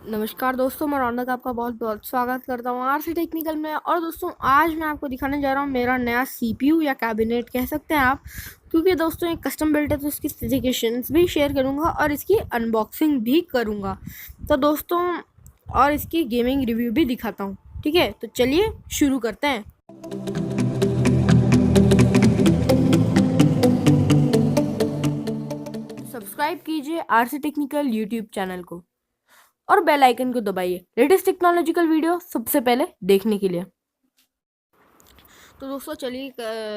नमस्कार दोस्तों, मैं रौनक आपका बहुत बहुत स्वागत करता हूँ आरसी टेक्निकल में। और दोस्तों आज मैं आपको दिखाने जा रहा हूँ मेरा नया सीपीयू या कैबिनेट कह सकते हैं आप, क्योंकि दोस्तों ये कस्टम बिल्ट है तो इसकी स्पेसिफिकेशंस भी शेयर करूँगा और इसकी अनबॉक्सिंग भी करूँगा। तो दोस्तों और इसकी गेमिंग रिव्यू भी दिखाता हूँ। ठीक है, तो चलिए शुरू करते हैं। सब्सक्राइब कीजिए आरसी टेक्निकल यूट्यूब चैनल को और बेल आइकन को दबाइए लेटेस्ट टेक्नोलॉजिकल वीडियो सबसे पहले देखने के लिए। तो दोस्तों चलिए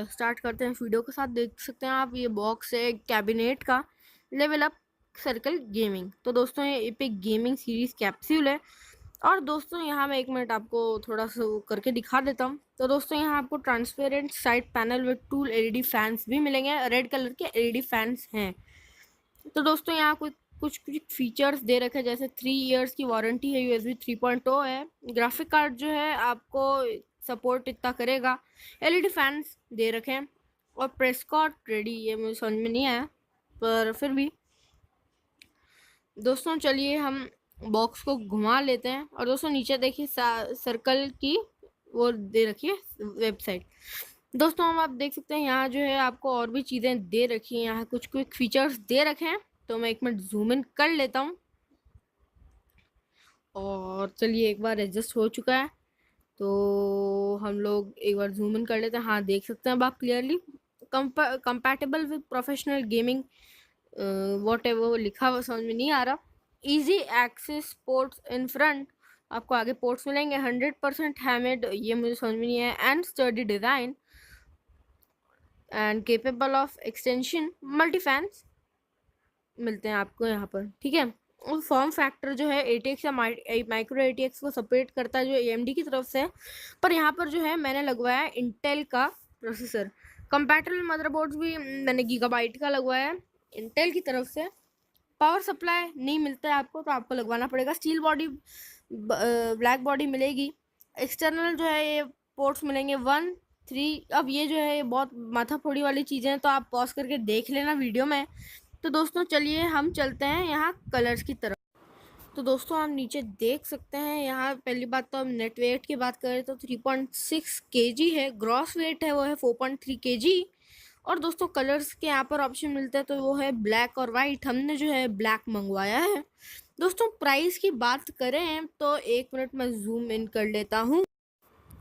स्टार्ट करते हैं वीडियो के साथ। देख सकते हैं आप, ये बॉक्स है कैबिनेट का, लेवल अप सर्कल गेमिंग। तो दोस्तों ये एपिक गेमिंग सीरीज कैप्सूल है। और दोस्तों यहाँ मैं 1 मिनट आपको थोड़ा सा करके दिखा देता हूँ। तो दोस्तों यहाँ आपको transparent side panel with 2 LED fans भी मिलेंगे, रेड कलर के एलईडी फैंस हैं। तो दोस्तों यहाँ कुछ फीचर्स दे रखे हैं, जैसे 3 इयर्स की वारंटी है, यूएसबी 3.0 है, ग्राफिक कार्ड जो है आपको सपोर्ट इतना करेगा, एलईडी फैंस दे रखे हैं और प्रेस कार्ड रेडी। ये मुझे समझ में नहीं आया, पर फिर भी दोस्तों चलिए हम बॉक्स को घुमा लेते हैं। और दोस्तों नीचे देखिए सर्कल की वो दे रखी है वेबसाइट। दोस्तों हम आप देख सकते हैं यहाँ जो है आपको और भी चीज़ें दे रखी हैं, यहाँ कुछ क्विक फीचर्स दे रखे हैं। तो मैं 1 मिनट जूम इन कर लेता हूँ और चलिए एक बार एडजस्ट हो चुका है तो हम लोग एक बार जूम इन कर लेते हैं। हाँ देख सकते हैं अब आप clearly compatible with professional gaming whatever लिखा हुआ समझ में नहीं आ रहा। Easy access ports in front, आपको आगे पोर्ट्स मिलेंगे। 100% हैमर्ड, ये मुझे समझ में नहीं आया। And study design and capable of extension, multi fans मिलते हैं आपको यहाँ पर। ठीक है, और फॉर्म फैक्टर जो है ATX या माइक्रो ATX को सपोर्ट करता है जो AMD की तरफ से है, पर यहाँ पर जो है मैंने लगवाया है इंटेल का प्रोसेसर। कंपैटिबल मदरबोर्ड्स भी मैंने गीगाबाइट का लगवाया है इंटेल की तरफ से। पावर सप्लाई नहीं मिलता है आपको, तो आपको लगवाना पड़ेगा। स्टील बॉडी ब्लैक बॉडी मिलेगी। एक्सटर्नल जो है ये पोर्ट्स मिलेंगे 1 3। अब ये जो है ये बहुत माथा फोड़ी वाली चीज़ें हैं, तो आप पॉज करके देख लेना वीडियो में। तो दोस्तों चलिए हम चलते हैं यहाँ कलर्स की तरफ। तो दोस्तों आप नीचे देख सकते हैं, यहाँ पहली बात तो हम नेट वेट की बात करें तो 3.6 kg है। ग्रॉस वेट है वो है 4.3 kg। और दोस्तों कलर्स के यहाँ पर ऑप्शन मिलता है, तो वो है ब्लैक और वाइट। हमने जो है ब्लैक मंगवाया है। दोस्तों प्राइस की बात करें तो 1 मिनट में जूम इन कर लेता हूँ।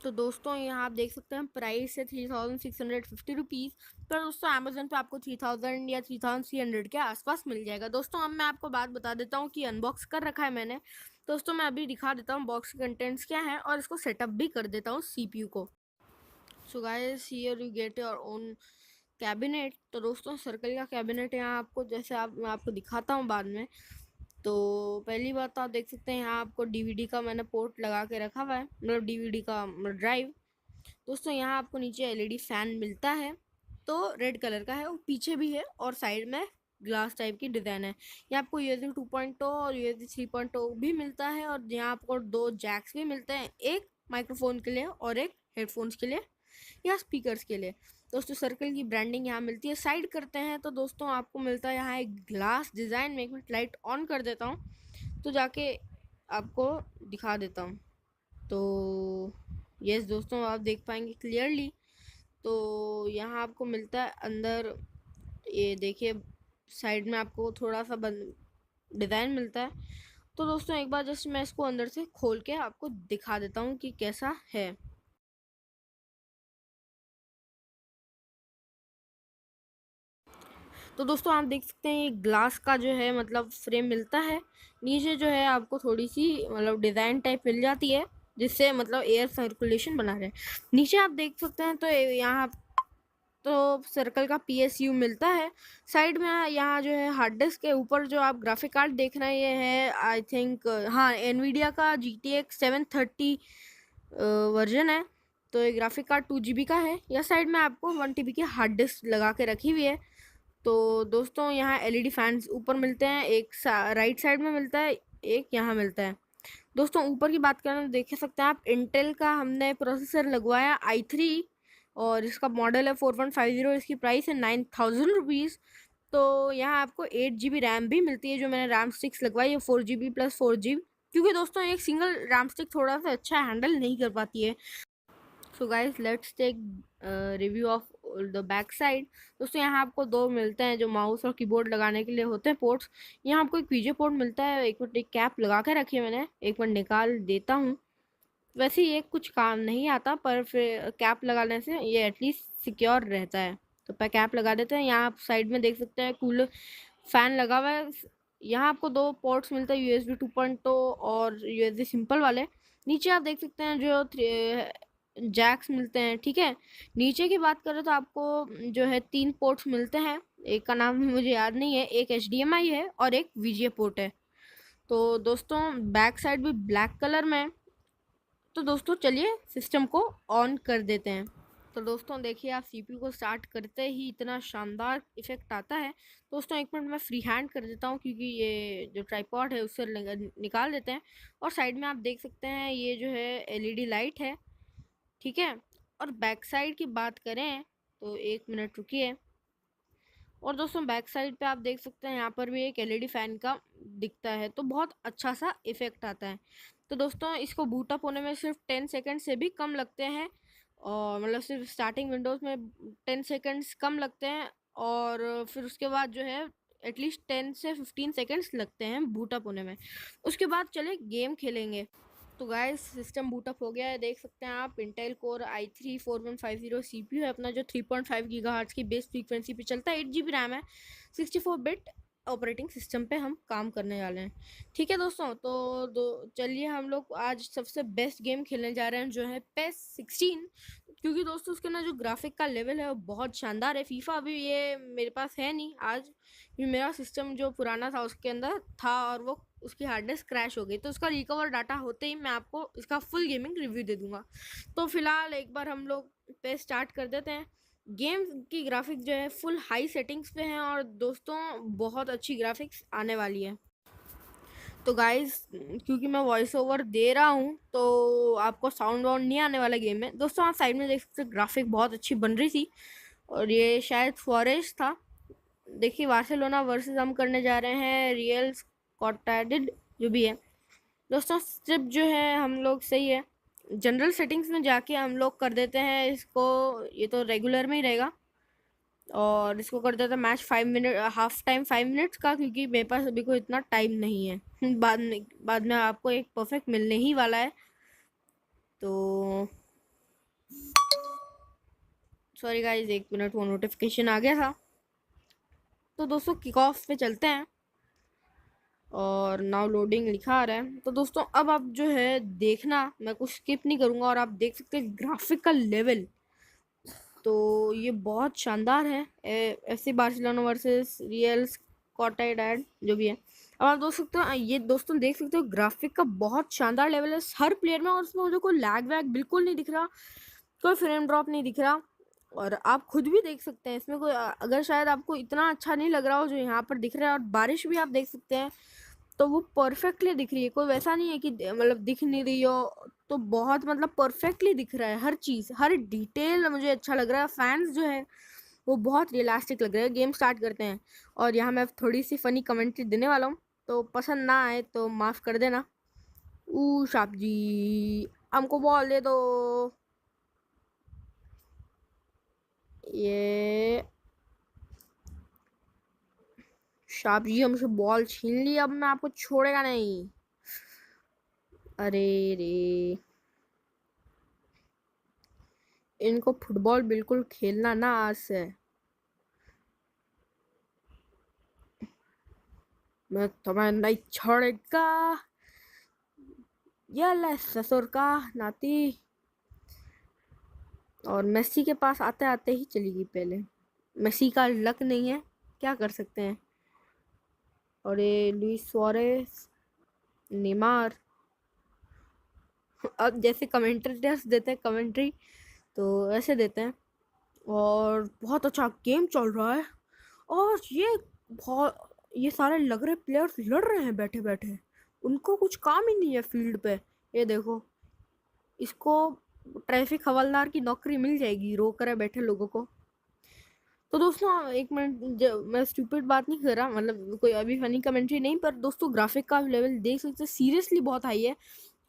तो दोस्तों यहाँ आप देख सकते हैं प्राइस है 3650 रुपीज़, पर दोस्तों अमेजोन पे आपको 3000 या 3300 के आसपास मिल जाएगा। दोस्तों अब मैं आपको बात बता देता हूँ कि अनबॉक्स कर रखा है मैंने। दोस्तों मैं अभी दिखा देता हूँ बॉक्स के कंटेंट्स क्या है और इसको सेटअप भी कर देता हूँ CPU को। So guys here you get your own cabinet. तो दोस्तों सर्कल का कैबिनेट यहाँ आपको, जैसे मैं आपको दिखाता हूँ बाद में। तो पहली बात तो आप देख सकते हैं यहाँ आपको DVD का मैंने पोर्ट लगा के रखा हुआ है, मतलब DVD का ड्राइव। दोस्तों यहाँ आपको नीचे LED फैन मिलता है, तो रेड कलर का है, वो पीछे भी है और साइड में ग्लास टाइप की डिज़ाइन है। यहाँ आपको USB 2.0 और USB 3.0 भी मिलता है। और यहाँ आपको 2 जैक्स भी मिलते हैं, एक माइक्रोफोन के लिए और एक हेडफोन्स के लिए या स्पीकर्स के लिए। दोस्तों सर्कल की ब्रांडिंग यहाँ मिलती है। साइड करते हैं तो दोस्तों आपको मिलता है यहाँ एक ग्लास डिज़ाइन में। 1 मिनट लाइट ऑन कर देता हूँ तो जाके आपको दिखा देता हूँ। तो यस दोस्तों आप देख पाएंगे क्लियरली। तो यहाँ आपको मिलता है अंदर, ये देखिए साइड में आपको थोड़ा सा डिज़ाइन मिलता है। तो दोस्तों एक बार जस्ट मैं इसको अंदर से खोल के आपको दिखा देता हूँ कि कैसा है। तो दोस्तों आप देख सकते हैं ये ग्लास का जो है मतलब फ्रेम मिलता है। नीचे जो है आपको थोड़ी सी मतलब डिज़ाइन टाइप मिल जाती है, जिससे मतलब एयर सर्कुलेशन बना रहे। नीचे आप देख सकते हैं तो यहाँ तो सर्कल का PSU मिलता है। साइड में यहाँ जो है हार्ड डिस्क के ऊपर जो आप ग्राफिक कार्ड देख रहे हैं ये है आई थिंक, हाँ NVIDIA का GTX 730 वर्जन है। तो ये ग्राफिक कार्ड 2 GB का है। या साइड में आपको 1 TB की हार्ड डिस्क लगा के रखी हुई है। तो दोस्तों यहाँ LED फैंस ऊपर मिलते हैं, एक राइट साइड में मिलता है, एक यहाँ मिलता है। दोस्तों ऊपर की बात करें तो देख सकते हैं आप इंटेल का हमने प्रोसेसर लगवाया i3 और इसका मॉडल है 4150। इसकी प्राइस है 9000 रुपीज़। तो यहाँ आपको 8 GB रैम भी मिलती है। जो मैंने रैम 6 लगवाई है 4 GB + 4 GB क्योंकि दोस्तों एक सिंगल रैम स्टिक थोड़ा सा अच्छा हैंडल नहीं कर पाती है। So guys let's take review of the back side. दोस्तों यहाँ आपको दो मिलते हैं जो माउस और कीबोर्ड लगाने के लिए होते हैं पोर्ट्स। यहाँ आपको एक पीजे पोर्ट मिलता है। एक मिनट, एक कैप लगा के रखी है मैंने, एक मिनट निकाल देता हूँ। वैसे ये कुछ काम नहीं आता, पर फिर कैप लगाने से ये एटलीस्ट सिक्योर रहता है। तो पर कैप लगा देते हैं। यहाँ आप साइड में देख सकते हैं कूलर फैन लगा हुआ है। यहाँ आपको दो पोर्ट्स मिलते हैं, USB 2.0 और USB सिंपल वाले। नीचे आप देख सकते हैं जो जैक्स मिलते हैं, ठीक है। नीचे की बात करें तो आपको जो है 3 पोर्ट्स मिलते हैं। एक का नाम मुझे याद नहीं है, एक HDMI है और एक VGA पोर्ट है। तो दोस्तों बैक साइड भी ब्लैक कलर में है। तो दोस्तों चलिए सिस्टम को ऑन कर देते हैं। तो दोस्तों देखिए, आप CPU को स्टार्ट करते ही इतना शानदार इफेक्ट आता है। दोस्तों एक मिनट मैं फ्री हैंड कर देता हूँ, क्योंकि ये जो ट्राइपॉड है उससे निकाल देते हैं। और साइड में आप देख सकते हैं ये जो है LED लाइट है, ठीक है। और बैक साइड की बात करें तो एक मिनट रुकिए। और दोस्तों बैक साइड पे आप देख सकते हैं यहाँ पर भी एक LED फैन का दिखता है, तो बहुत अच्छा सा इफेक्ट आता है। तो दोस्तों इसको बूट अप होने में सिर्फ 10 सेकंड से भी कम लगते हैं, और मतलब सिर्फ स्टार्टिंग विंडोज़ में 10 सेकंड्स कम लगते हैं, और फिर उसके बाद जो है एटलीस्ट 10 से 15 सेकंड्स लगते हैं बूट अप होने में। उसके बाद चले गेम खेलेंगे। तो गाइस सिस्टम बूटअप हो गया है, देख सकते हैं आप। इंटेल कोर i3 4150 CPU है अपना, जो 3.5 गीगाहर्ट्ज़ की बेस फ्रीक्वेंसी पे चलता है। 8 GB रैम है। 64 बिट ऑपरेटिंग सिस्टम पे हम काम करने वाले हैं, ठीक है दोस्तों। तो चलिए हम लोग आज सबसे बेस्ट गेम खेलने जा रहे हैं, जो है PES 16। क्योंकि दोस्तों उसके ना जो ग्राफिक का लेवल है वो बहुत शानदार है। फीफा अभी ये मेरे पास है नहीं आज, क्योंकि मेरा सिस्टम जो पुराना था उसके अंदर था और वो उसकी हार्ड डिस्क क्रैश हो गई। तो उसका रिकवर डाटा होते ही मैं आपको इसका फुल गेमिंग रिव्यू दे दूंगा। तो फिलहाल एक बार हम लोग पे स्टार्ट कर देते हैं। गेम की ग्राफिक जो है फुल हाई सेटिंग्स पे है, और दोस्तों बहुत अच्छी ग्राफिक्स आने वाली है। तो गाइस क्योंकि मैं वॉइस ओवर दे रहा हूँ तो आपको साउंड वाउंड नहीं आने वाला गेम में। दोस्तों आप साइड में देख सकते हैं ग्राफिक बहुत अच्छी बन रही थी, और ये शायद फॉरेस्ट था। देखिए बार्सिलोना वर्सेस हम करने जा रहे हैं रियल स्कॉटेड जो भी है। दोस्तों स्ट्रिप जो है हम लोग सही है। जनरल सेटिंग्स में जाके हम लोग कर देते हैं इसको, ये तो रेगुलर में ही रहेगा। और इसको कर देते हैं match 5 minute, half time 5 minutes का, क्योंकि मेरे पास अभी कोई इतना टाइम नहीं है। बाद में आपको एक परफेक्ट मिलने ही वाला है। तो सॉरी गाइज, एक मिनट वो नोटिफिकेशन आ गया था। तो दोस्तों किक ऑफ पे चलते हैं, और नाउ लोडिंग लिखा आ रहा है। तो दोस्तों अब आप जो है देखना, मैं कुछ स्किप नहीं करूँगा, और आप देख सकते हैं ग्राफिक का लेवल तो ये बहुत शानदार है। FC बार्सिलोना वर्सेस रियल स्कॉटेड जो भी है। अब आप देख सकते हो, ये दोस्तों देख सकते हो ग्राफिक का बहुत शानदार लेवल है हर प्लेयर में, और उसमें मुझे कोई लैग वैग बिल्कुल नहीं दिख रहा, कोई फ्रेम ड्रॉप नहीं दिख रहा। और आप खुद भी देख सकते हैं इसमें कोई, अगर शायद आपको इतना अच्छा नहीं लग रहा हो जो यहाँ पर दिख रहा है, और बारिश भी आप देख सकते हैं तो वो परफेक्टली दिख रही है। कोई वैसा नहीं है कि मतलब दिख नहीं रही हो, तो बहुत मतलब परफेक्टली दिख रहा है। हर चीज़, हर डिटेल मुझे अच्छा लग रहा है। फैंस जो है वो बहुत रियलिस्टिक लग रहे हैं। गेम स्टार्ट करते हैं, और यहाँ मैं थोड़ी सी फ़नी कमेंट्री देने वाला हूँ, तो पसंद ना आए तो माफ़ कर देना। शाप जी हमको बॉल दे दो। ये शाप जी हमसे बॉल छीन ली, अब मैं आपको छोड़ेगा नहीं। अरे रे, इनको फुटबॉल बिल्कुल खेलना ना आज से। मैं तुम्हें नहीं छोड़ेगा, ये ले ससुर का नाती। और मेसी के पास आते आते ही चली गई पहले। मेसी का लक नहीं है, क्या कर सकते हैं। और ये लुइस सुआरेस, नेमार, अब जैसे कमेंटेटर्स देते हैं कमेंट्री तो ऐसे देते हैं। और बहुत अच्छा गेम चल रहा है, और ये सारे लग रहे प्लेयर्स लड़ रहे हैं बैठे बैठे, उनको कुछ काम ही नहीं है फील्ड पे। ये देखो, इसको ट्रैफिक हवलदार की नौकरी मिल जाएगी, रोक रहे बैठे लोगों को। तो दोस्तों एक मिनट, मैं स्टूपिड बात नहीं कर रहा, मतलब कोई अभी फनी कमेंट्री नहीं, पर दोस्तों ग्राफिक का लेवल देख सकते हैं, सीरियसली बहुत हाई है।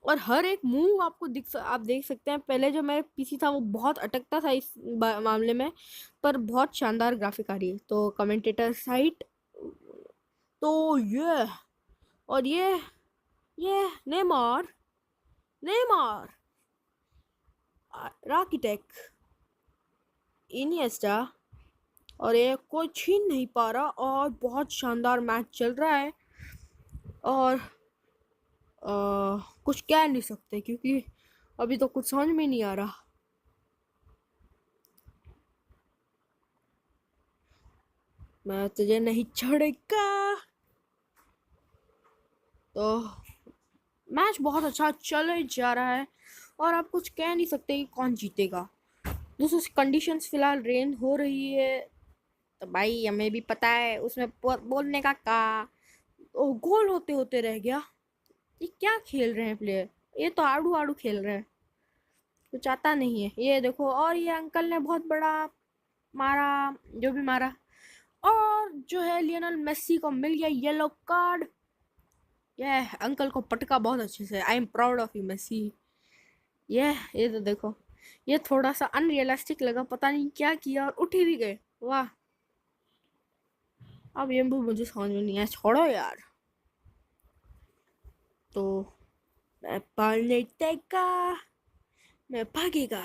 और हर एक मूव आपको आप देख सकते हैं। पहले जो मेरा पीसी था वो बहुत अटकता था इस मामले में, पर बहुत शानदार ग्राफिक आ रही है। तो कमेंटेटर साइट, तो ये और ये नेमार, नेमार, राकिटेक, इनिएस्टा, और ये कोई छीन नहीं पा रहा, और बहुत शानदार मैच चल रहा है। और कुछ कह नहीं सकते क्योंकि अभी तो कुछ समझ में नहीं आ रहा। मैं तुझे नहीं छोड़ेगा। तो मैच बहुत अच्छा चल जा रहा है, और आप कुछ कह नहीं सकते कि कौन जीतेगा। दोस्तों कंडीशंस फिलहाल रेन हो रही है, तो भाई हमें भी पता है उसमें बोलने का गोल होते होते रह गया। ये क्या खेल रहे हैं प्लेयर, ये तो आड़ू आड़ू खेल रहे हैं, कुछ आता नहीं है। ये देखो, और ये अंकल ने बहुत बड़ा मारा, जो भी मारा, और जो है लियोनेल मेसी को मिल गया येलो कार्ड। ये अंकल को पटका बहुत अच्छे से। I am proud of you Messi. ये तो देखो, ये थोड़ा सा अनरियलिस्टिक लगा, पता नहीं क्या किया और उठ ही भी गए। वाह, अब ये मुझे समझ में नहीं आया, छोड़ो यार। तो मैं पालने का, मैं भागेगा,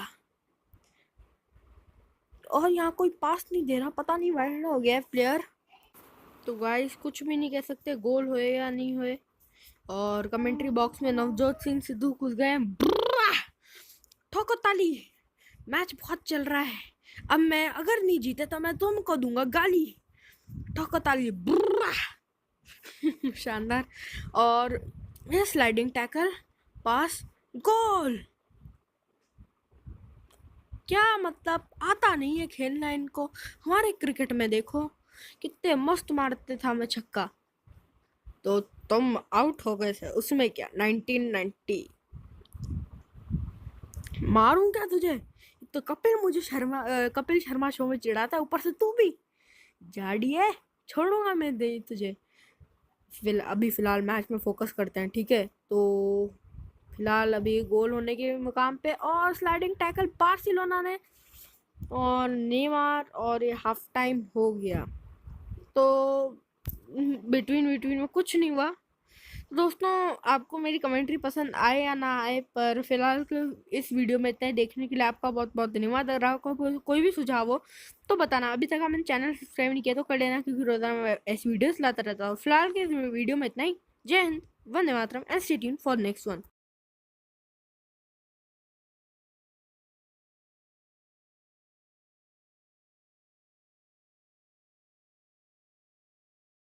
और यहाँ कोई पास नहीं दे रहा, पता नहीं वाइड हो गया प्लेयर। तो गाइस कुछ भी नहीं कह सकते, गोल होए या नहीं होए। और कमेंट्री बॉक्स में नवजोत सिंह सिद्धू घुस गए, ठोको ताली, मैच बहुत चल रहा है, अब मैं अगर नहीं जीते तो मैं तुमको दूंगा गाली, ठोको ताली। शानदार। और ये स्लाइडिंग टैकल, पास, गोल। क्या मतलब, आता नहीं है खेलना इनको। हमारे क्रिकेट में देखो कितने मस्त मारते था मैं छक्का। तो तुम आउट हो गए थे उसमें क्या, 1990 मारूं क्या तुझे। तो कपिल शर्मा शो में चिढ़ाता, ऊपर से तू भी जाड़ी है, छोड़ूंगा मैं दे तुझे। अभी फिलहाल मैच में फोकस करते हैं, ठीक है। तो फिलहाल अभी गोल होने के मुकाम पे, और स्लाइडिंग टैकल बार्सिलोना ने, और नेमार, और ये हाफ टाइम हो गया। तो बिटवीन में कुछ नहीं हुआ। दोस्तों आपको मेरी कमेंट्री पसंद आए या ना आए, पर फिलहाल इस वीडियो में इतना ही। देखने के लिए आपका बहुत बहुत धन्यवाद। अगर आपको कोई भी सुझाव हो तो बताना। अभी तक आपने चैनल सब्सक्राइब नहीं किया तो कर लेना, क्योंकि रोजाना मैं ऐसी वीडियोस लाता रहता हूँ। फिलहाल के वीडियो में इतना ही। जय हिंद, वंदे मातरम, and stay tuned for next one.